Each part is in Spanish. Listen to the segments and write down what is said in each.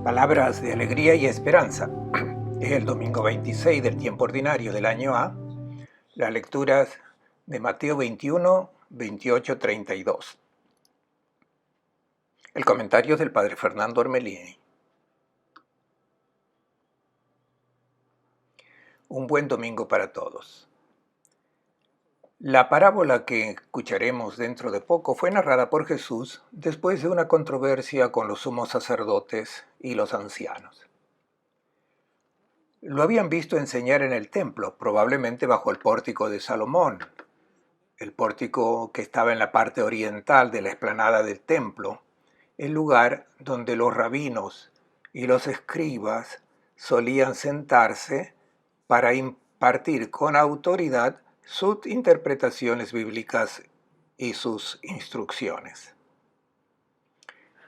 Palabras de alegría y esperanza. Es el domingo 26 del tiempo ordinario del año A. Las lecturas de Mateo 21, 28, 32. El comentario del padre Fernando Ormelini. Un buen domingo para todos. La parábola que escucharemos dentro de poco fue narrada por Jesús después de una controversia con los sumos sacerdotes y los ancianos. Lo habían visto enseñar en el templo, probablemente bajo el pórtico de Salomón, el pórtico que estaba en la parte oriental de la explanada del templo, el lugar donde los rabinos y los escribas solían sentarse para impartir con autoridad sus interpretaciones bíblicas y sus instrucciones.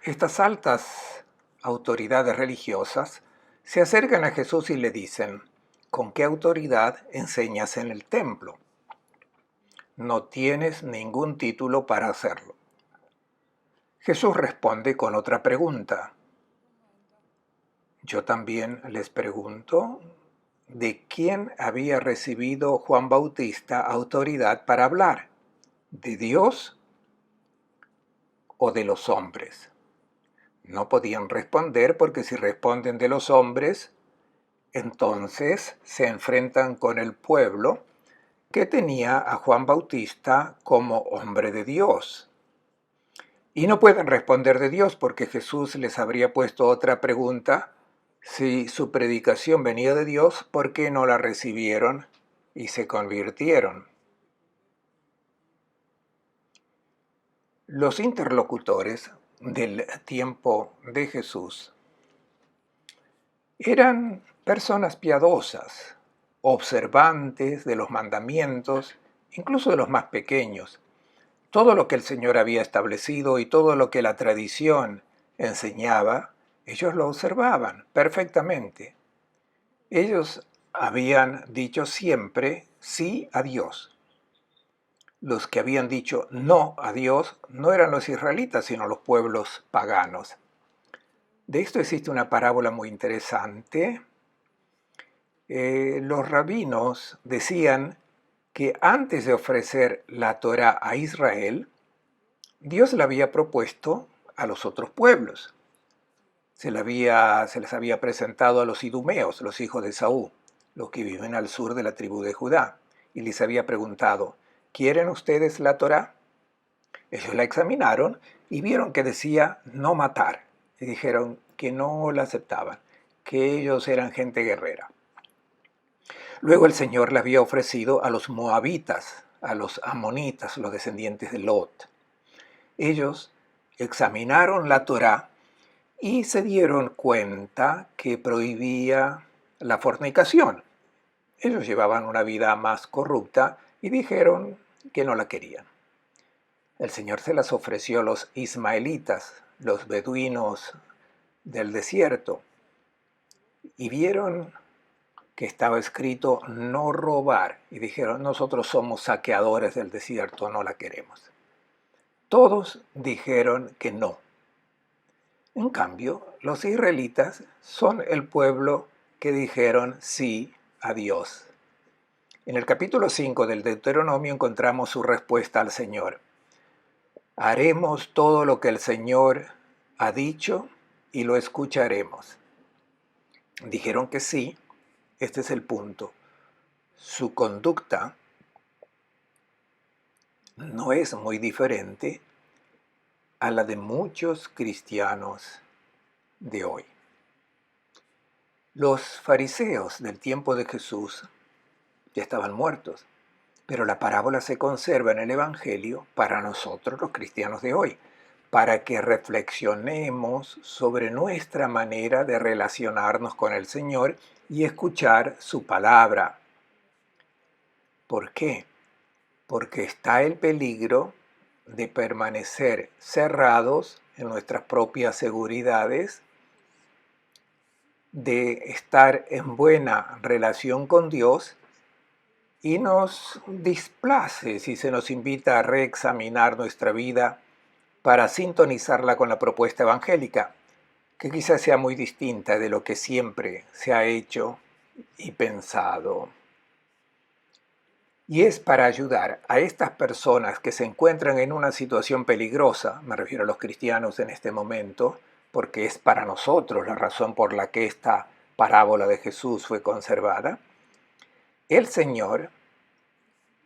Estas altas autoridades religiosas se acercan a Jesús y le dicen: ¿con qué autoridad enseñas en el templo? No tienes ningún título para hacerlo. Jesús responde con otra pregunta. Yo también les pregunto, ¿de quién había recibido Juan Bautista autoridad para hablar? ¿De Dios o de los hombres? No podían responder porque si responden de los hombres, entonces se enfrentan con el pueblo que tenía a Juan Bautista como hombre de Dios. Y no pueden responder de Dios porque Jesús les habría puesto otra pregunta: si su predicación venía de Dios, ¿por qué no la recibieron y se convirtieron? Los interlocutores del tiempo de Jesús eran personas piadosas, observantes de los mandamientos, incluso de los más pequeños. Todo lo que el Señor había establecido y todo lo que la tradición enseñaba, ellos lo observaban perfectamente. Ellos habían dicho siempre sí a Dios. Los que habían dicho no a Dios no eran los israelitas, sino los pueblos paganos. De esto existe una parábola muy interesante. Los rabinos decían que antes de ofrecer la Torá a Israel, Dios la había propuesto a los otros pueblos. Se les había presentado a los idumeos, los hijos de Esaú, los que viven al sur de la tribu de Judá, y les había preguntado: ¿quieren ustedes la Torá? Ellos la examinaron y vieron que decía no matar, y dijeron que no la aceptaban, que ellos eran gente guerrera. Luego el Señor le había ofrecido a los moabitas, a los amonitas, los descendientes de Lot. Ellos examinaron la Torá y se dieron cuenta que prohibía la fornicación. Ellos llevaban una vida más corrupta y dijeron que no la querían. El Señor se las ofreció a los ismaelitas, los beduinos del desierto, y vieron que estaba escrito no robar, y dijeron: nosotros somos saqueadores del desierto, no la queremos. Todos dijeron que no. En cambio, los israelitas son el pueblo que dijeron sí a Dios. En el capítulo 5 del Deuteronomio encontramos su respuesta al Señor: haremos todo lo que el Señor ha dicho y lo escucharemos. Dijeron que sí. Este es el punto. Su conducta no es muy diferente a la de muchos cristianos de hoy. Los fariseos del tiempo de Jesús ya estaban muertos, pero la parábola se conserva en el Evangelio para nosotros los cristianos de hoy, para que reflexionemos sobre nuestra manera de relacionarnos con el Señor y escuchar su palabra. ¿Por qué? Porque está el peligro de permanecer cerrados en nuestras propias seguridades, de estar en buena relación con Dios, y nos displace si se nos invita a reexaminar nuestra vida para sintonizarla con la propuesta evangélica. que quizás sea muy distinta de lo que siempre se ha hecho y pensado. Y es para ayudar a estas personas que se encuentran en una situación peligrosa, me refiero a los cristianos en este momento, porque es para nosotros la razón por la que esta parábola de Jesús fue conservada. El Señor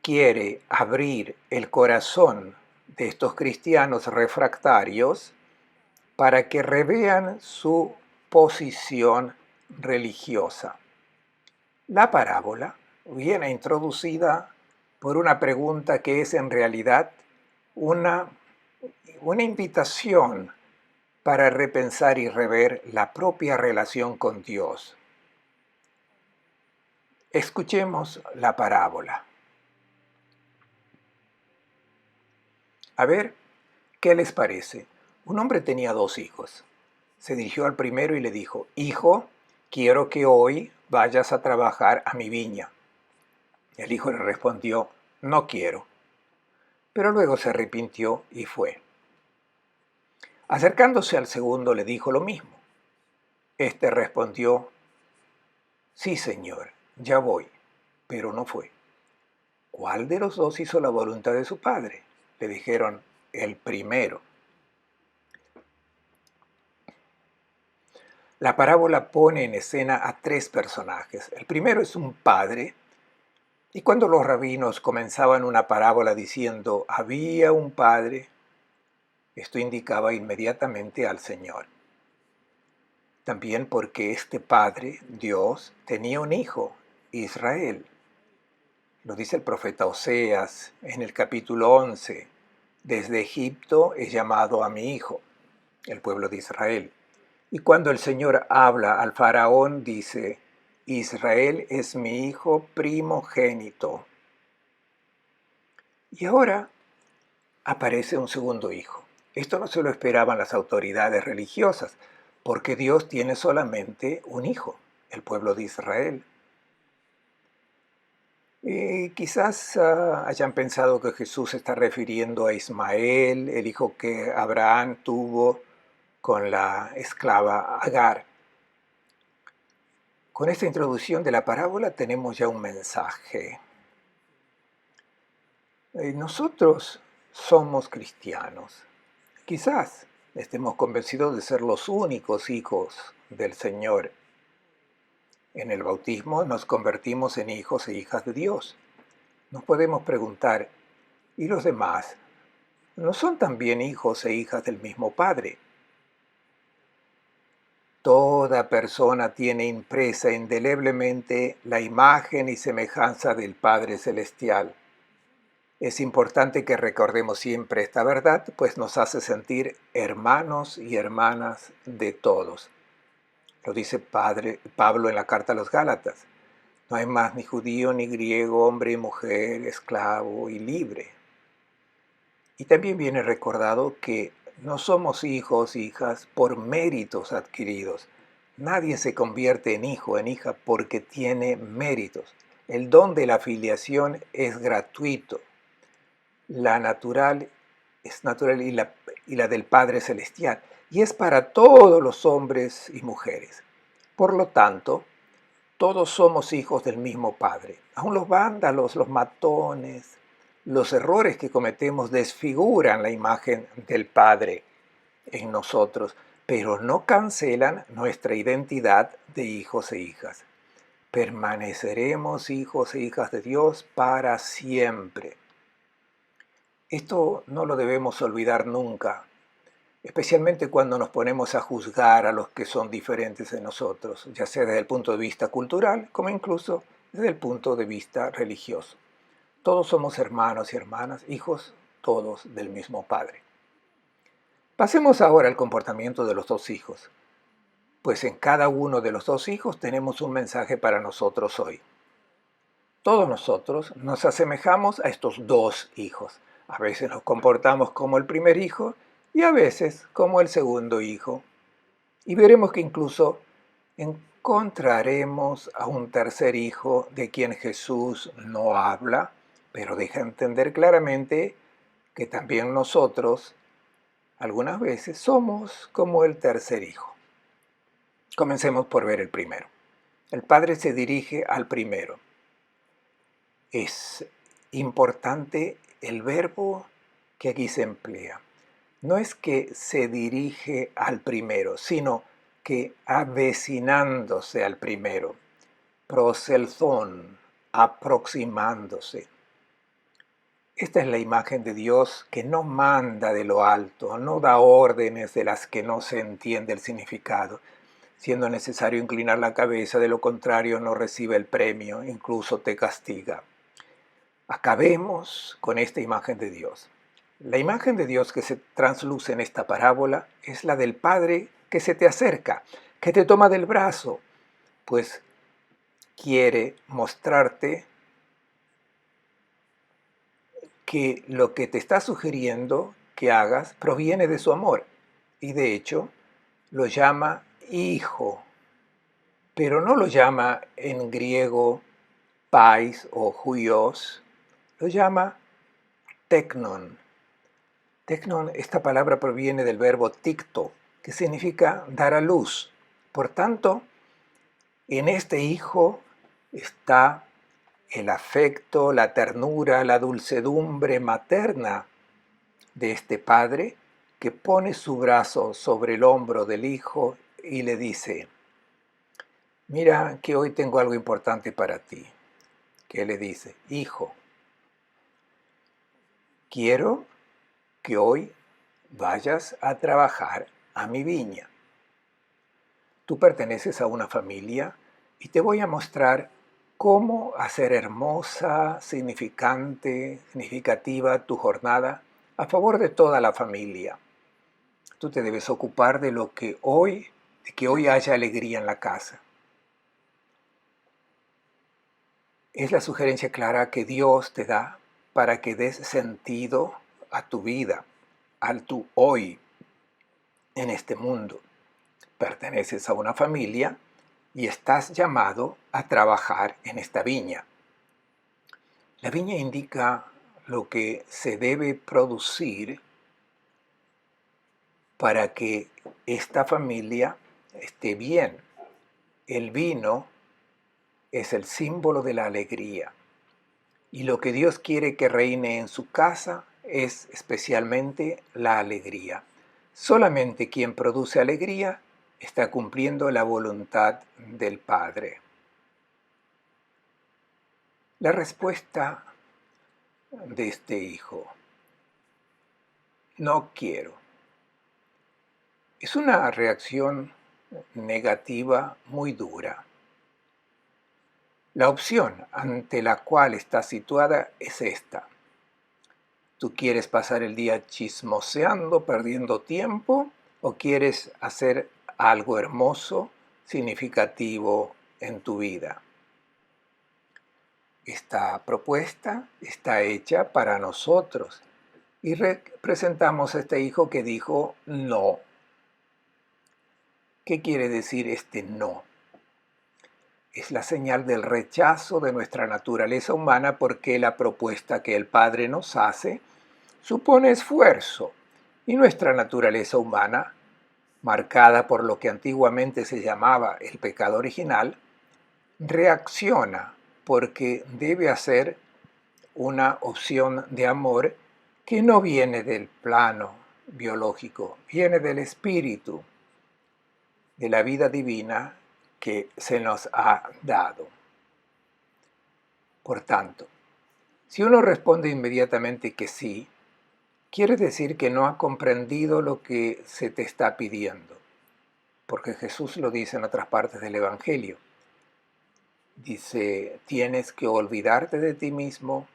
quiere abrir el corazón de estos cristianos refractarios para que revean su posición religiosa. La parábola viene introducida por una pregunta que es en realidad una invitación para repensar y rever la propia relación con Dios. Escuchemos la parábola. A ver, ¿qué les parece? Un hombre tenía 2 hijos. Se dirigió al primero y le dijo: «Hijo, quiero que hoy vayas a trabajar a mi viña». El hijo le respondió: «No quiero». Pero luego se arrepintió y fue. Acercándose al segundo le dijo lo mismo. Este respondió: «Sí, señor, ya voy», pero no fue. «¿Cuál de los dos hizo la voluntad de su padre?», le dijeron. «El primero». La parábola pone en escena a 3 personajes. El primero es un padre, y cuando los rabinos comenzaban una parábola diciendo «había un padre», esto indicaba inmediatamente al Señor. También porque este Padre, Dios, tenía un hijo, Israel. Lo dice el profeta Oseas en el capítulo 11. «Desde Egipto he llamado a mi hijo», el pueblo de Israel. Y cuando el Señor habla al faraón, dice: «Israel es mi hijo primogénito». Y ahora aparece un segundo hijo. Esto no se lo esperaban las autoridades religiosas, porque Dios tiene solamente un hijo, el pueblo de Israel. Y quizás hayan pensado que Jesús se está refiriendo a Ismael, el hijo que Abraham tuvo con la esclava Agar. Con esta introducción de la parábola tenemos ya un mensaje. Nosotros somos cristianos. Quizás estemos convencidos de ser los únicos hijos del Señor. En el bautismo nos convertimos en hijos e hijas de Dios. Nos podemos preguntar: ¿y los demás no son también hijos e hijas del mismo Padre? Toda persona tiene impresa indeleblemente la imagen y semejanza del Padre Celestial. Es importante que recordemos siempre esta verdad, pues nos hace sentir hermanos y hermanas de todos. Lo dice Pablo en la carta a los Gálatas. No hay más ni judío ni griego, hombre y mujer, esclavo y libre. Y también viene recordado que no somos hijos, hijas, por méritos adquiridos. Nadie se convierte en hijo, en hija, porque tiene méritos. El don de la filiación es gratuito. La natural es natural y la del Padre Celestial. Y es para todos los hombres y mujeres. Por lo tanto, todos somos hijos del mismo Padre. Aún los vándalos, los matones, los errores que cometemos desfiguran la imagen del Padre en nosotros, pero no cancelan nuestra identidad de hijos e hijas. Permaneceremos hijos e hijas de Dios para siempre. Esto no lo debemos olvidar nunca, especialmente cuando nos ponemos a juzgar a los que son diferentes de nosotros, ya sea desde el punto de vista cultural como incluso desde el punto de vista religioso. Todos somos hermanos y hermanas, hijos todos del mismo Padre. Pasemos ahora al comportamiento de los 2 hijos, pues en cada uno de los 2 hijos tenemos un mensaje para nosotros hoy. Todos nosotros nos asemejamos a estos 2 hijos. A veces nos comportamos como el primer hijo y a veces como el segundo hijo. Y veremos que incluso encontraremos a un tercer hijo de quien Jesús no habla, pero deja entender claramente que también nosotros algunas veces somos como el tercer hijo. Comencemos por ver el primero. El Padre se dirige al primero. Es importante el verbo que aquí se emplea. No es que se dirige al primero, sino que avecinándose al primero. Proselzón, aproximándose. Esta es la imagen de Dios que no manda de lo alto, no da órdenes de las que no se entiende el significado, siendo necesario inclinar la cabeza, de lo contrario no recibe el premio, incluso te castiga. Acabemos con esta imagen de Dios. La imagen de Dios que se trasluce en esta parábola es la del Padre que se te acerca, que te toma del brazo, pues quiere mostrarte que lo que te está sugiriendo que hagas proviene de su amor. Y de hecho, lo llama hijo, pero no lo llama en griego pais o huios, lo llama teknon. Teknon, esta palabra proviene del verbo tikto, que significa dar a luz. Por tanto, en este hijo está el afecto, la ternura, la dulcedumbre materna de este padre que pone su brazo sobre el hombro del hijo y le dice, mira que hoy tengo algo importante para ti. ¿Qué le dice? Hijo, quiero que hoy vayas a trabajar a mi viña. Tú perteneces a una familia y te voy a mostrar cómo hacer hermosa, significativa tu jornada a favor de toda la familia. Tú te debes ocupar de que hoy haya alegría en la casa. Es la sugerencia clara que Dios te da para que des sentido a tu vida, al tu hoy en este mundo. Perteneces a una familia y estás llamado a trabajar en esta viña. La viña indica lo que se debe producir para que esta familia esté bien. El vino es el símbolo de la alegría. Y lo que Dios quiere que reine en su casa es especialmente la alegría. Solamente quien produce alegría está cumpliendo la voluntad del Padre. La respuesta de este hijo, no quiero, es una reacción negativa muy dura. La opción ante la cual está situada es esta. ¿Tú quieres pasar el día chismoseando, perdiendo tiempo, o quieres hacer algo hermoso, significativo en tu vida? Esta propuesta está hecha para nosotros y representamos a este hijo que dijo no. ¿Qué quiere decir este no? Es la señal del rechazo de nuestra naturaleza humana porque la propuesta que el Padre nos hace supone esfuerzo y nuestra naturaleza humana, marcada por lo que antiguamente se llamaba el pecado original, reacciona porque debe hacer una opción de amor que no viene del plano biológico, viene del espíritu, de la vida divina que se nos ha dado. Por tanto, si uno responde inmediatamente que sí, quiere decir que no ha comprendido lo que se te está pidiendo, porque Jesús lo dice en otras partes del Evangelio. Dice, tienes que olvidarte de ti mismo,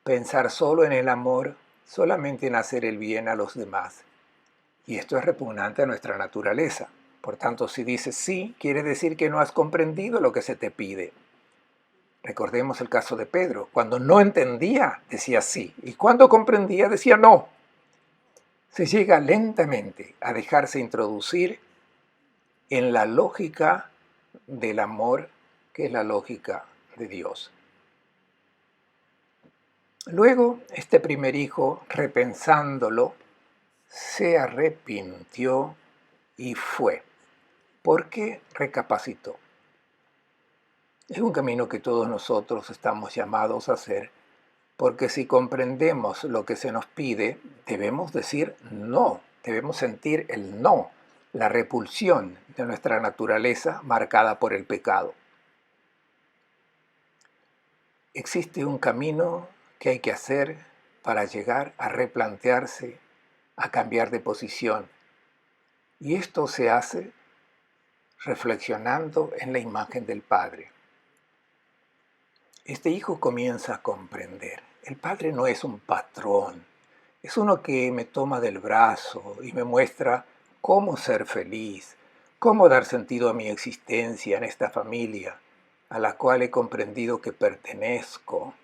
pensar solo en el amor, solamente en hacer el bien a los demás. Y esto es repugnante a nuestra naturaleza. Por tanto, si dices sí, quiere decir que no has comprendido lo que se te pide. Recordemos el caso de Pedro. Cuando no entendía, decía sí. Y cuando comprendía, decía no. Se llega lentamente a dejarse introducir en la lógica del amor, que es la lógica de Dios. Luego, este primer hijo, repensándolo, se arrepintió y fue. porque recapacitó. Es un camino que todos nosotros estamos llamados a hacer, porque si comprendemos lo que se nos pide, debemos decir no, debemos sentir el no, la repulsión de nuestra naturaleza marcada por el pecado. Existe un camino que hay que hacer para llegar a replantearse, a cambiar de posición. Y esto se hace reflexionando en la imagen del Padre. Este hijo comienza a comprender. El Padre no es un patrón, es uno que me toma del brazo y me muestra cómo ser feliz, cómo dar sentido a mi existencia en esta familia, a la cual he comprendido que pertenezco.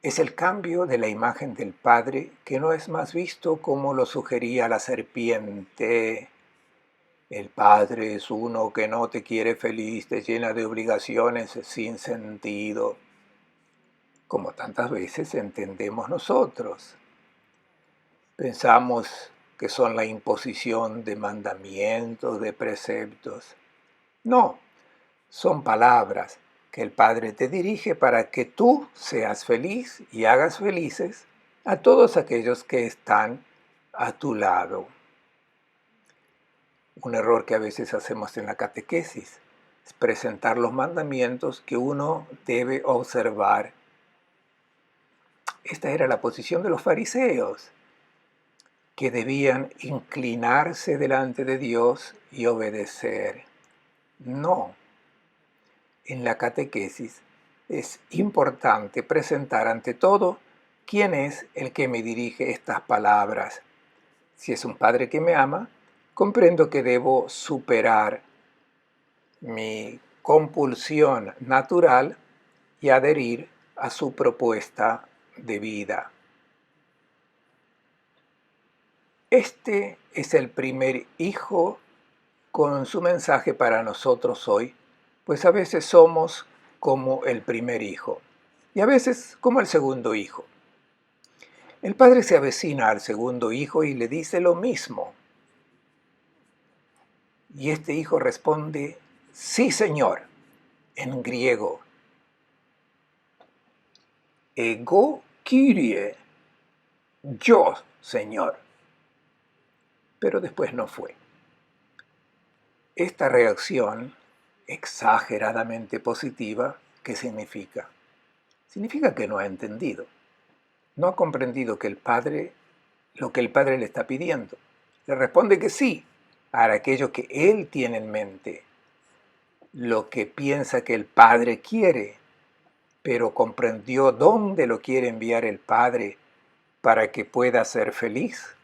Es el cambio de la imagen del Padre que no es más visto como lo sugería la serpiente. El Padre es uno que no te quiere feliz, te llena de obligaciones sin sentido, como tantas veces entendemos nosotros. Pensamos que son la imposición de mandamientos, de preceptos. No, son palabras que el Padre te dirige para que tú seas feliz y hagas felices a todos aquellos que están a tu lado. Un error que a veces hacemos en la catequesis es presentar los mandamientos que uno debe observar. Esta era la posición de los fariseos, que debían inclinarse delante de Dios y obedecer. No. En la catequesis es importante presentar ante todo quién es el que me dirige estas palabras. Si es un padre que me ama, comprendo que debo superar mi compulsión natural y adherir a su propuesta de vida. Este es el primer hijo con su mensaje para nosotros hoy, pues a veces somos como el primer hijo y a veces como el segundo hijo. El padre se avecina al segundo hijo y le dice lo mismo. Y este hijo responde, sí, Señor, en griego. Ego Kyrie, yo, Señor. Pero después no fue. Esta reacción exageradamente positiva, ¿qué significa? Significa que no ha entendido. No ha comprendido que el Padre, lo que el Padre le está pidiendo. Le responde que sí, para aquello que él tiene en mente, lo que piensa que el Padre quiere, pero comprendió dónde lo quiere enviar el Padre para que pueda ser feliz.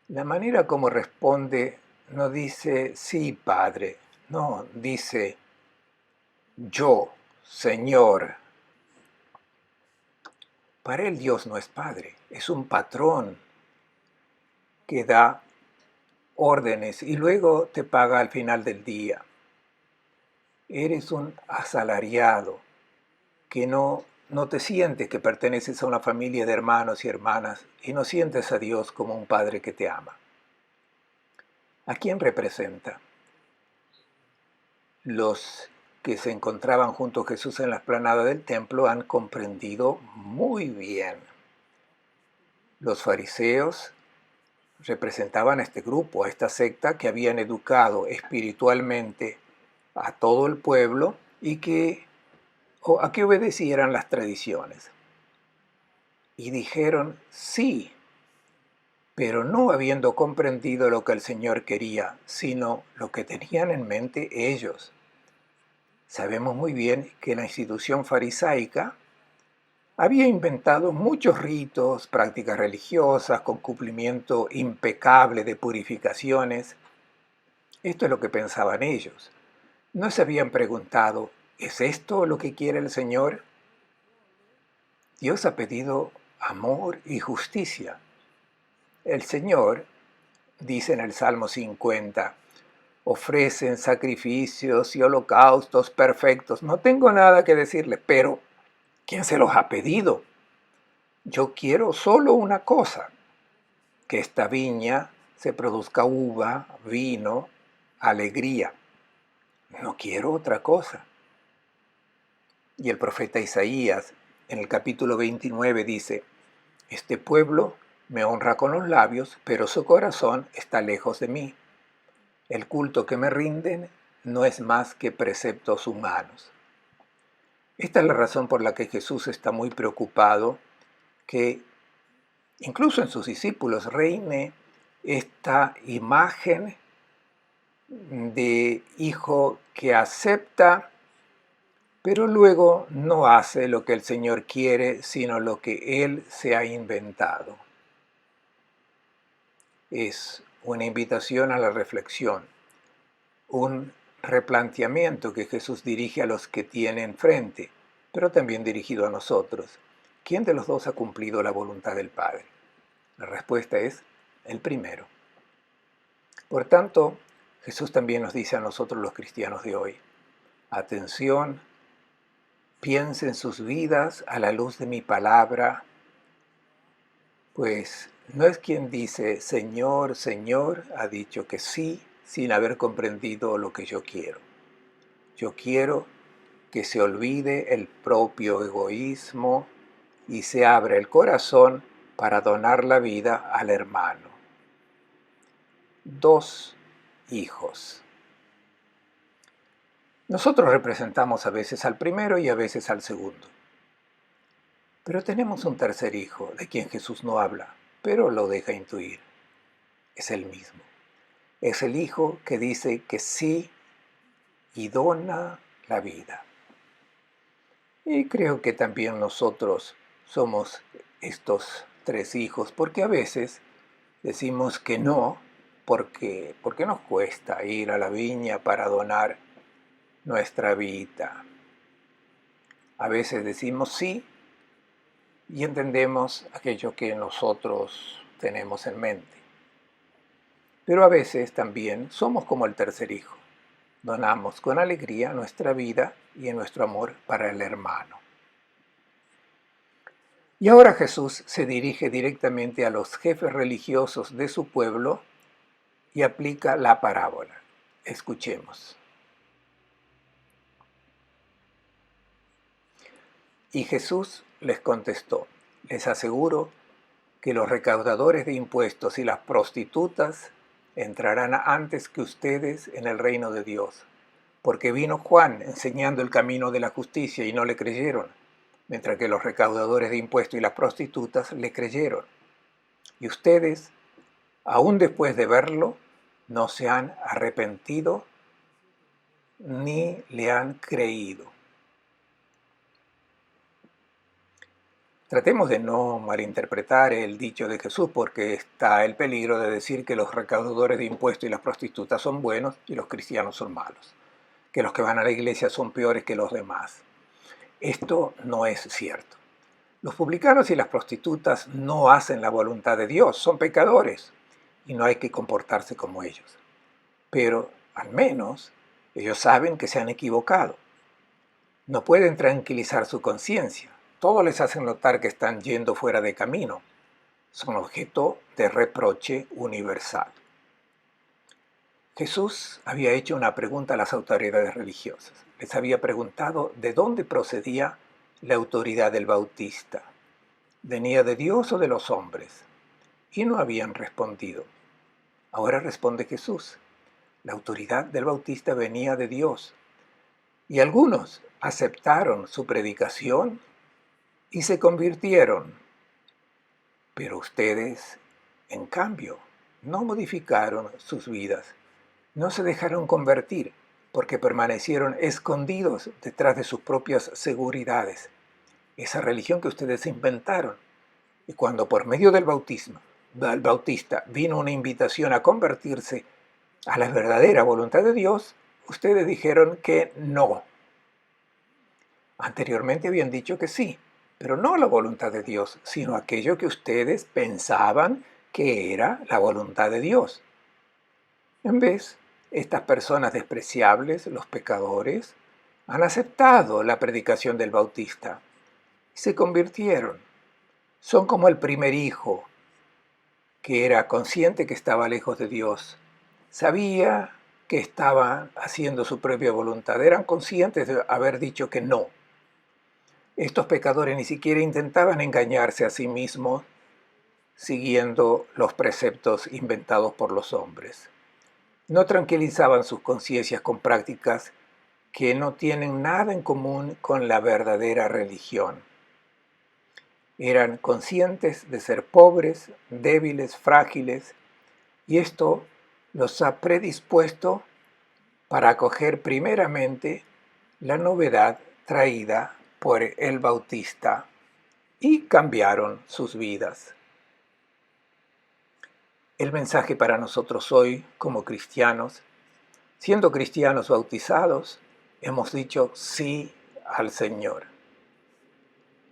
La manera como responde no dice sí, Padre, no, dice yo, Señor. Para él Dios no es Padre, es un patrón que da órdenes y luego te paga al final del día. Eres un asalariado que no te sientes que perteneces a una familia de hermanos y hermanas y no sientes a Dios como un Padre que te ama. ¿A quién representa? Los que se encontraban junto a Jesús en la explanada del templo han comprendido muy bien. Los fariseos representaban a este grupo, a esta secta que habían educado espiritualmente a todo el pueblo y a que obedecieran las tradiciones. Y dijeron sí, pero no habiendo comprendido lo que el Señor quería, sino lo que tenían en mente ellos. Sabemos muy bien que la institución farisaica había inventado muchos ritos, prácticas religiosas, con cumplimiento impecable de purificaciones. Esto es lo que pensaban ellos. No se habían preguntado, ¿es esto lo que quiere el Señor? Dios ha pedido amor y justicia. El Señor, dice en el Salmo 50, ofrecen sacrificios y holocaustos perfectos. No tengo nada que decirle, pero ¿quién se los ha pedido? Yo quiero solo una cosa, que esta viña se produzca uva, vino, alegría. No quiero otra cosa. Y el profeta Isaías en el capítulo 29 dice, este pueblo me honra con los labios, pero su corazón está lejos de mí. El culto que me rinden no es más que preceptos humanos. Esta es la razón por la que Jesús está muy preocupado que incluso en sus discípulos reine esta imagen de hijo que acepta, pero luego no hace lo que el Señor quiere, sino lo que Él se ha inventado. Es una invitación a la reflexión, un replanteamiento que Jesús dirige a los que tiene enfrente, pero también dirigido a nosotros. ¿Quién de los dos ha cumplido la voluntad del Padre? La respuesta es el primero. Por tanto, Jesús también nos dice a nosotros los cristianos de hoy, atención, piensen sus vidas a la luz de mi palabra, pues no es quien dice, Señor, Señor, ha dicho que sí, sin haber comprendido lo que yo quiero. Yo quiero que se olvide el propio egoísmo y se abra el corazón para donar la vida al hermano. Dos hijos. Nosotros representamos a veces al primero y a veces al segundo. Pero tenemos un tercer hijo de quien Jesús no habla, pero lo deja intuir. Es el mismo. Es el hijo que dice que sí y dona la vida. Y creo que también nosotros somos estos tres hijos, porque a veces decimos que no, porque nos cuesta ir a la viña para donar nuestra vida. A veces decimos sí y entendemos aquello que nosotros tenemos en mente. Pero a veces también somos como el tercer hijo. Donamos con alegría nuestra vida y nuestro amor para el hermano. Y ahora Jesús se dirige directamente a los jefes religiosos de su pueblo y aplica la parábola. Escuchemos. Y Jesús les contestó, les aseguro que los recaudadores de impuestos y las prostitutas entrarán antes que ustedes en el reino de Dios, porque vino Juan enseñando el camino de la justicia y no le creyeron, mientras que los recaudadores de impuestos y las prostitutas le creyeron. Y ustedes, aún después de verlo, no se han arrepentido ni le han creído. Tratemos de no malinterpretar el dicho de Jesús, porque está el peligro de decir que los recaudadores de impuestos y las prostitutas son buenos y los cristianos son malos, que los que van a la iglesia son peores que los demás. Esto no es cierto. Los publicanos y las prostitutas no hacen la voluntad de Dios, son pecadores y no hay que comportarse como ellos. Pero al menos ellos saben que se han equivocado. No pueden tranquilizar su conciencia. Todos les hacen notar que están yendo fuera de camino. Son objeto de reproche universal. Jesús había hecho una pregunta a las autoridades religiosas. Les había preguntado de dónde procedía la autoridad del Bautista. ¿Venía de Dios o de los hombres? Y no habían respondido. Ahora responde Jesús. La autoridad del Bautista venía de Dios. Y algunos aceptaron su predicación y se convirtieron. Pero ustedes, en cambio, no modificaron sus vidas. No se dejaron convertir porque permanecieron escondidos detrás de sus propias seguridades. Esa religión que ustedes inventaron. Y cuando por medio del Bautista vino una invitación a convertirse a la verdadera voluntad de Dios, ustedes dijeron que no. Anteriormente habían dicho que sí, pero no la voluntad de Dios, sino aquello que ustedes pensaban que era la voluntad de Dios. En vez, estas personas despreciables, los pecadores, han aceptado la predicación del Bautista y se convirtieron. Son como el primer hijo que era consciente que estaba lejos de Dios, sabía que estaban haciendo su propia voluntad, eran conscientes de haber dicho que no. Estos pecadores ni siquiera intentaban engañarse a sí mismos siguiendo los preceptos inventados por los hombres. No tranquilizaban sus conciencias con prácticas que no tienen nada en común con la verdadera religión. Eran conscientes de ser pobres, débiles, frágiles, y esto los ha predispuesto para acoger primeramente la novedad traída por el Bautista, y cambiaron sus vidas. El mensaje para nosotros hoy, como cristianos, siendo cristianos bautizados, hemos dicho sí al Señor.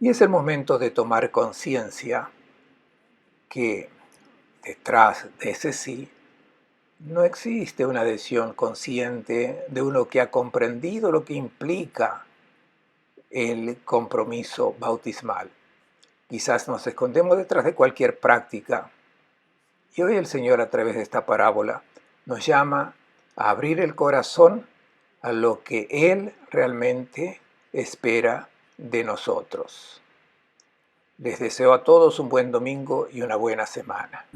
Y es el momento de tomar conciencia que detrás de ese sí no existe una adhesión consciente de uno que ha comprendido lo que implica el compromiso bautismal. Quizás nos escondemos detrás de cualquier práctica. Y hoy el Señor, a través de esta parábola, nos llama a abrir el corazón a lo que Él realmente espera de nosotros. Les deseo a todos un buen domingo y una buena semana.